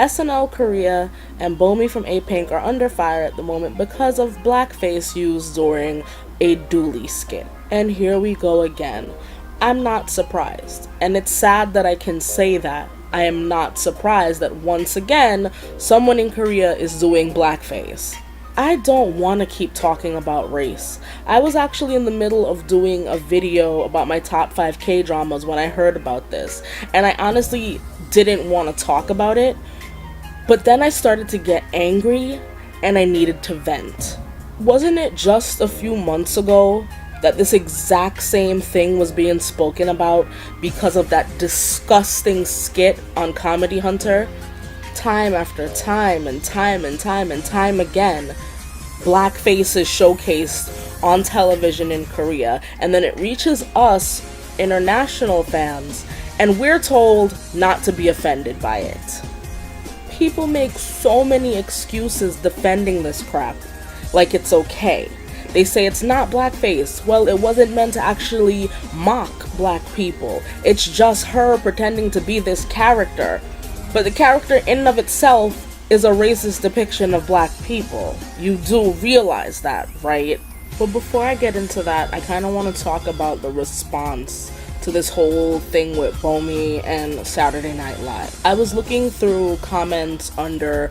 SNL Korea and Bomi from Apink are under fire at the moment because of blackface used during a Dooley skit. And here we go again. I'm not surprised, and it's sad that I can say that. I am not surprised that once again, someone in Korea is doing blackface. I don't want to keep talking about race. I was actually in the middle of doing a video about my top 5 K-dramas when I heard about this, and I honestly didn't want to talk about it, but then I started to get angry and I needed to vent. Wasn't it just a few months ago that this exact same thing was being spoken about because of that disgusting skit on Comedy Hunter? Time after time and time and time and time again, blackface is showcased on television in Korea, and then it reaches us, international fans, and we're told not to be offended by it. People make so many excuses defending this crap, like it's okay. They say it's not blackface. Well, it wasn't meant to actually mock black people. It's just her pretending to be this character. But the character in and of itself is a racist depiction of black people. You do realize that, right? But before I get into that, I kind of want to talk about the response to this whole thing with Bomi and Saturday Night Live. I was looking through comments under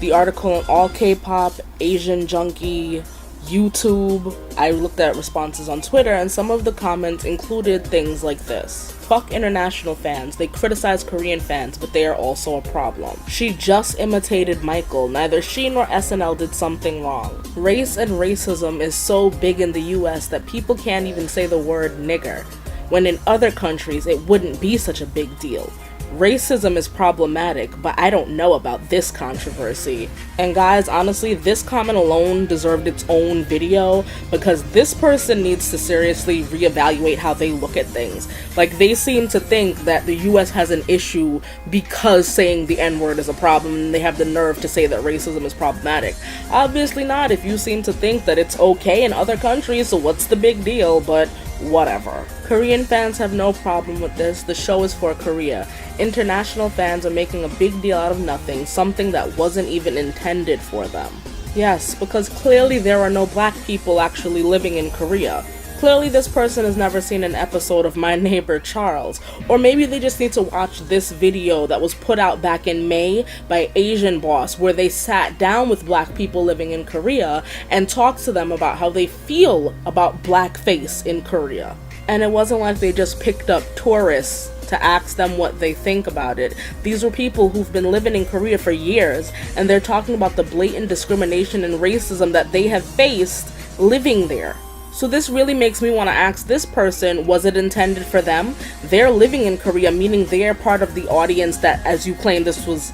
the article on All K-Pop, Asian Junkie, YouTube. I looked at responses on Twitter, and some of the comments included things like this. Fuck international fans. They criticize Korean fans, but they are also a problem. She just imitated Michael. Neither she nor SNL did something wrong. Race and racism is so big in the US that people can't even say the word nigger, when in other countries it wouldn't be such a big deal. Racism is problematic, but I don't know about this controversy. And guys, honestly, this comment alone deserved its own video, because this person needs to seriously reevaluate how they look at things. Like, they seem to think that the US has an issue because saying the N-word is a problem, and they have the nerve to say that racism is problematic. Obviously not, if you seem to think that it's okay in other countries, so what's the big deal? But whatever. Korean fans have no problem with this. The show is for Korea. International fans are making a big deal out of nothing, something that wasn't even intended for them. Yes, because clearly there are no black people actually living in Korea. Clearly this person has never seen an episode of My Neighbor Charles, or maybe they just need to watch this video that was put out back in May by Asian Boss, where they sat down with black people living in Korea and talked to them about how they feel about blackface in Korea. And it wasn't like they just picked up tourists to ask them what they think about it. These were people who've been living in Korea for years, and they're talking about the blatant discrimination and racism that they have faced living there. So this really makes me want to ask this person, was it intended for them? They're living in Korea, meaning they're part of the audience that, as you claim, this was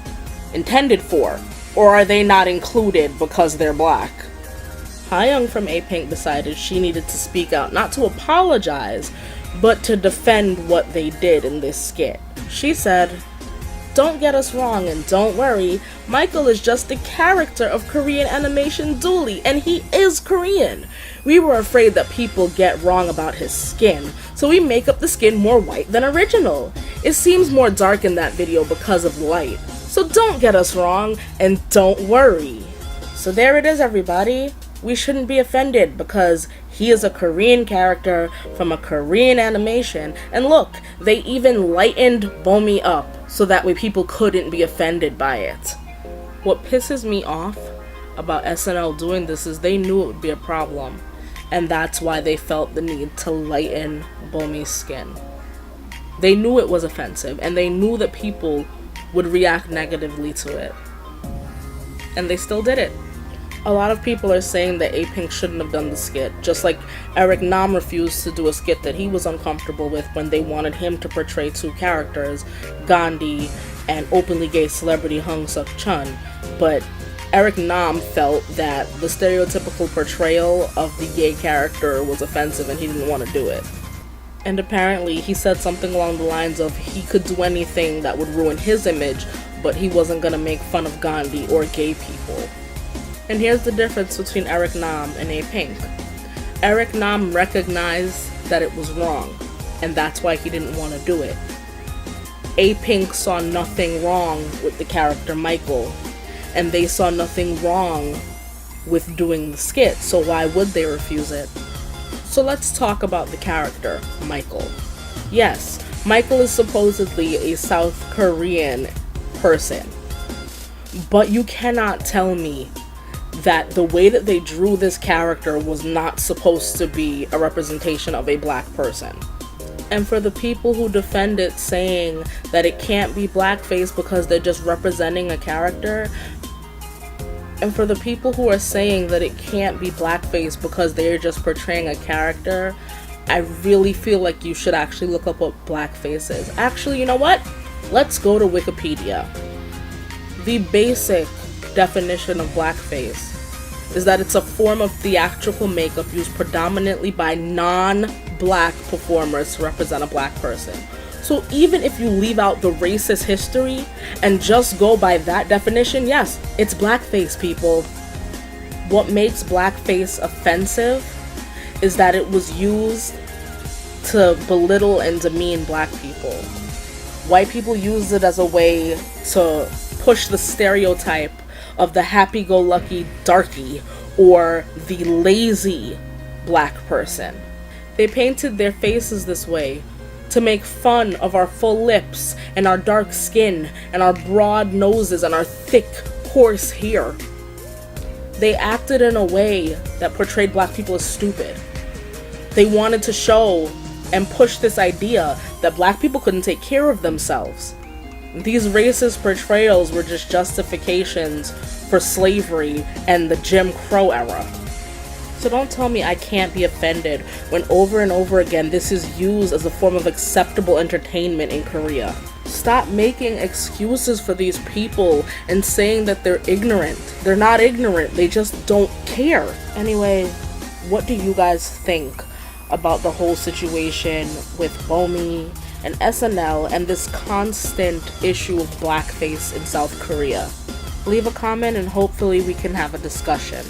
intended for. Or are they not included because they're black? Hayoung from Apink decided she needed to speak out, not to apologize, but to defend what they did in this skit. She said, "Don't get us wrong, and don't worry, Michael is just a character of Korean animation Dooley, and he is Korean. We were afraid that people get wrong about his skin, so we make up the skin more white than original. It seems more dark in that video because of light. So don't get us wrong, and don't worry." So there it is, everybody. We shouldn't be offended because he is a Korean character from a Korean animation. And look, they even lightened Bomi up so that way people couldn't be offended by it. What pisses me off about SNL doing this is they knew it would be a problem. And that's why they felt the need to lighten Bomi's skin. They knew it was offensive, and they knew that people would react negatively to it. And they still did it. A lot of people are saying that Apink shouldn't have done the skit, just like Eric Nam refused to do a skit that he was uncomfortable with when they wanted him to portray two characters, Gandhi and openly gay celebrity Hung Suk Chun. But Eric Nam felt that the stereotypical portrayal of the gay character was offensive and he didn't want to do it. And apparently he said something along the lines of he could do anything that would ruin his image, but he wasn't going to make fun of Gandhi or gay people. And here's the difference between Eric Nam and Apink. Eric Nam recognized that it was wrong, and that's why he didn't want to do it. Apink saw nothing wrong with the character Michael, and they saw nothing wrong with doing the skit, so why would they refuse it? So let's talk about the character Michael. Yes, Michael is supposedly a South Korean person, but you cannot tell me that the way that they drew this character was not supposed to be a representation of a black person. And for the people who defend it, saying that it can't be blackface because they're just representing a character, and for the people who are saying that it can't be blackface because they're just portraying a character, I really feel like you should actually look up what blackface is. Actually, you know what? Let's go to Wikipedia. The basic definition of blackface is that it's a form of theatrical makeup used predominantly by non-black performers to represent a black person. So even if you leave out the racist history and just go by that definition, yes, it's blackface, people. What makes blackface offensive is that it was used to belittle and demean black people. White people used it as a way to push the stereotype of the happy-go-lucky darky or the lazy black person. They painted their faces this way to make fun of our full lips and our dark skin and our broad noses and our thick, coarse hair. They acted in a way that portrayed black people as stupid. They wanted to show and push this idea that black people couldn't take care of themselves. These racist portrayals were just justifications for slavery and the Jim Crow era. So don't tell me I can't be offended when over and over again this is used as a form of acceptable entertainment in Korea. Stop making excuses for these people and saying that they're ignorant. They're not ignorant, they just don't care. Anyway, what do you guys think about the whole situation with Bomi and SNL and this constant issue of blackface in South Korea? Leave a comment and hopefully we can have a discussion.